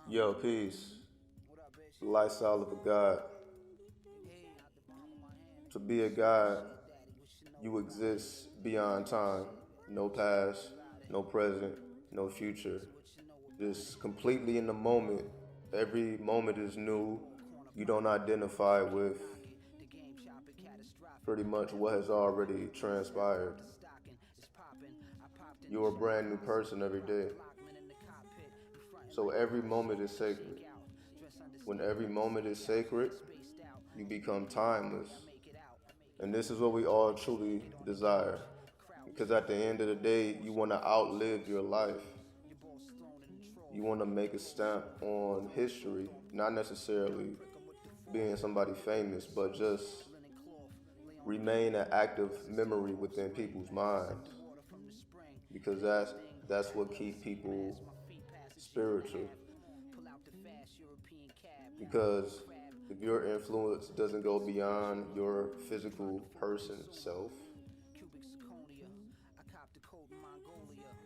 Yo, peace. The lifestyle of a God. To be a God, you exist beyond time. No past, no present, no future. Just completely in the moment. Every moment is new. You don't identify with pretty much what has already transpired. You're a brand new person every day. So every moment is sacred. When every moment is sacred, you become timeless. And this is what we all truly desire. Because at the end of the day, you want to outlive your life. You want to make a stamp on history, not necessarily being somebody famous, but just remain an active memory within people's minds. Because that's what keeps people spiritual. Because if your influence doesn't go beyond your physical person self,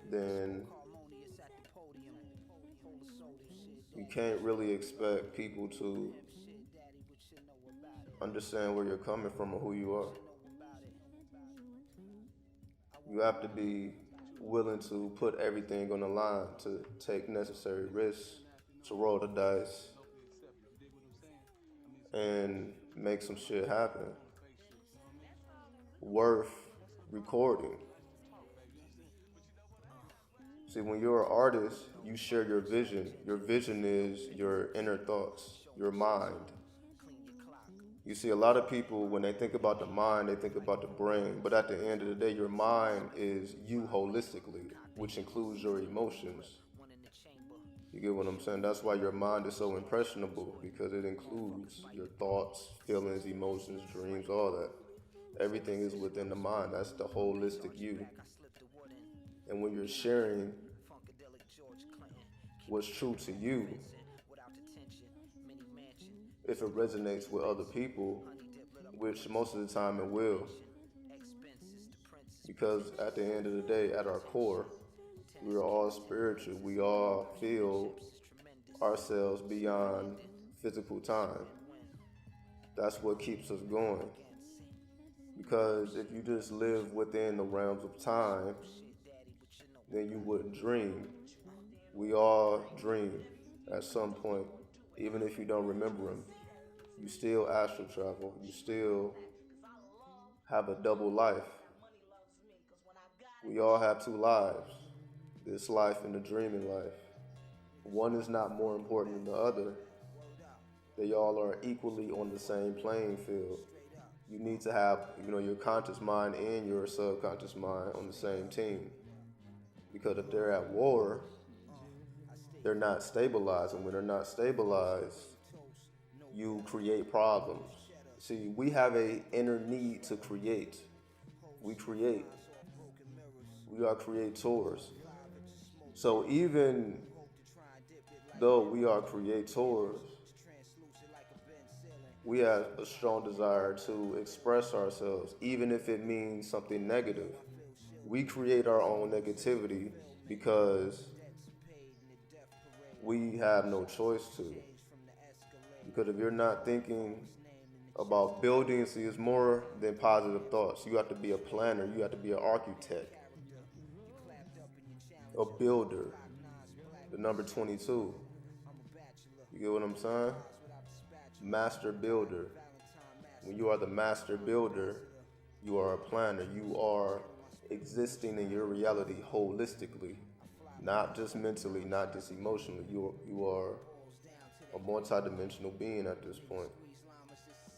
then you can't really expect people to understand where you're coming from or who you are. You have to be willing to put everything on the line, to take necessary risks, to roll the dice, and make some shit happen. Worth recording. See, when you're an artist, you share your vision. Your vision is your inner thoughts, your mind. You see, a lot of people, when they think about the mind, they think about the brain. But at the end of the day, your mind is you holistically, which includes your emotions. You get what I'm saying? That's why your mind is so impressionable, because it includes your thoughts, feelings, emotions, dreams, all that. Everything is within the mind. That's the holistic you. And when you're sharing what's true to you, if it resonates with other people, which most of the time it will, because at the end of the day, at our core, we're all spiritual. We all feel ourselves beyond physical time. That's what keeps us going. Because if you just live within the realms of time, then you wouldn't dream. We all dream at some point, even if you don't remember them. You still astral travel. You still have a double life. We all have two lives, this life and the dreaming life. One is not more important than the other. They all are equally on the same playing field. You need to have, your conscious mind and your subconscious mind on the same team. Because if they're at war, they're not stabilized. And when they're not stabilized, you create problems. See, we have a inner need to create. We create. We are creators. So even though we are creators, we have a strong desire to express ourselves, even if it means something negative. We create our own negativity because we have no choice to. Because if you're not thinking about building, see, it's more than positive thoughts. You have to be a planner, you have to be an architect, a builder, the number 22. You get what I'm saying? Master builder. When you are the master builder, you are a planner. You are existing in your reality holistically, not just mentally, not just emotionally. You are a multidimensional being at this point,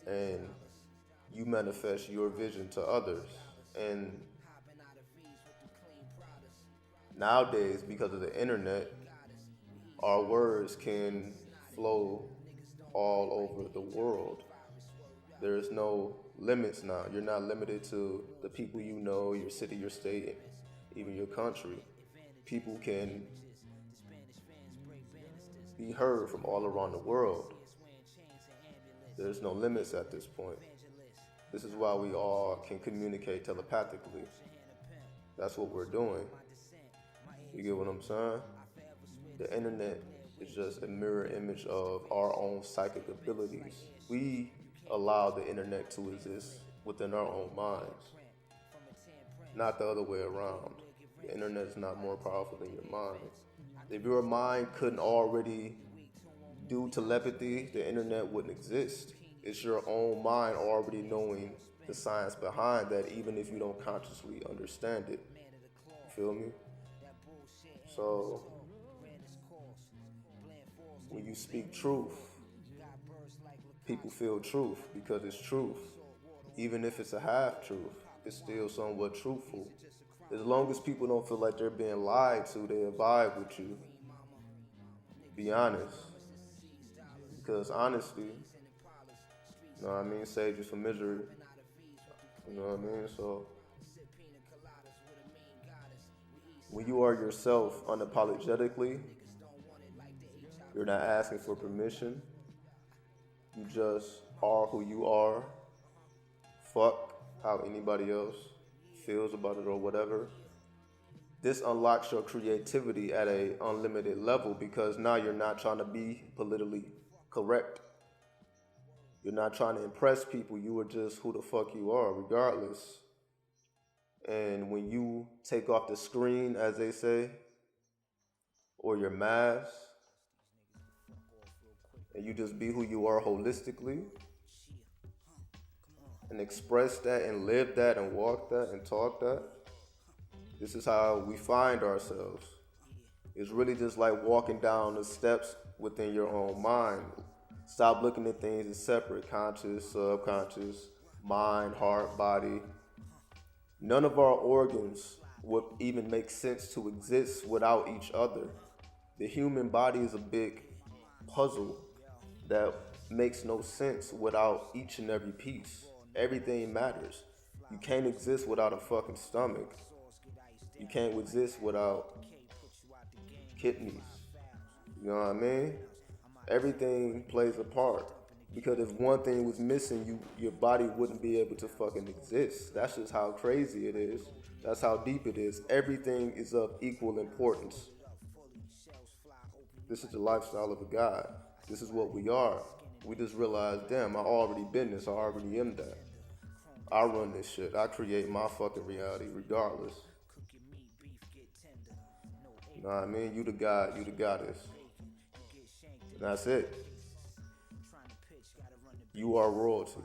and you manifest your vision to others. And nowadays, because of the internet, our words can flow all over the world. There's no limits now. You're not limited to the people you know, your city, your state, even your country. People can be heard from all around the world. There's no limits at this point. This is why we all can communicate telepathically. That's what we're doing. You get what I'm saying? The internet is just a mirror image of our own psychic abilities. We allow the internet to exist within our own minds, not the other way around. The internet is not more powerful than your mind. If your mind couldn't already do telepathy, the internet wouldn't exist. It's your own mind already knowing the science behind that, even if you don't consciously understand it. You feel me? So, when you speak truth, people feel truth because it's truth. Even if it's a half truth, it's still somewhat truthful. As long as people don't feel like they're being lied to, they'll vibe with you. Be honest. Because honesty, you know what I mean, saves you from misery. You know what I mean? So, when you are yourself unapologetically, you're not asking for permission. You just are who you are. Fuck how anybody else feels about it or whatever. This unlocks your creativity at an unlimited level because now you're not trying to be politically correct. You're not trying to impress people. You are just who the fuck you are, regardless. And when you take off the screen, as they say, or your mask, and you just be who you are holistically, and express that and live that and walk that and talk that, this is how we find ourselves. It's really just like walking down the steps within your own mind. Stop looking at things as separate: conscious, subconscious, mind, heart, body. None of our organs would even make sense to exist without each other. The human body is a big puzzle that makes no sense without each and every piece. Everything matters. You can't exist without a fucking stomach. You can't exist without kidneys. You know what I mean? Everything plays a part. Because if one thing was missing, your body wouldn't be able to fucking exist. That's just how crazy it is. That's how deep it is. Everything is of equal importance. This is the lifestyle of a God. This is what we are. We just realized, damn, I already been this. I already am that. I run this shit. I create my fucking reality regardless. You know what I mean? You the God, you the goddess. And that's it. You are royalty.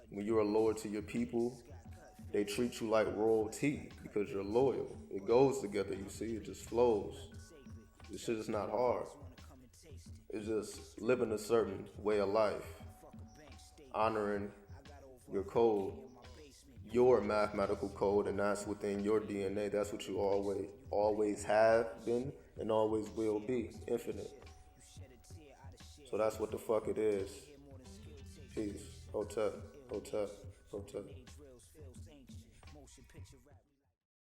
When you are loyal to your people, they treat you like royalty because you're loyal. It goes together, you see, it just flows. This shit is not hard. It's just living a certain way of life, honoring your code, your mathematical code, and that's within your DNA. That's what you always have been and always will be, infinite. So that's what the fuck it is. Peace. Hotep, hotep, hotep.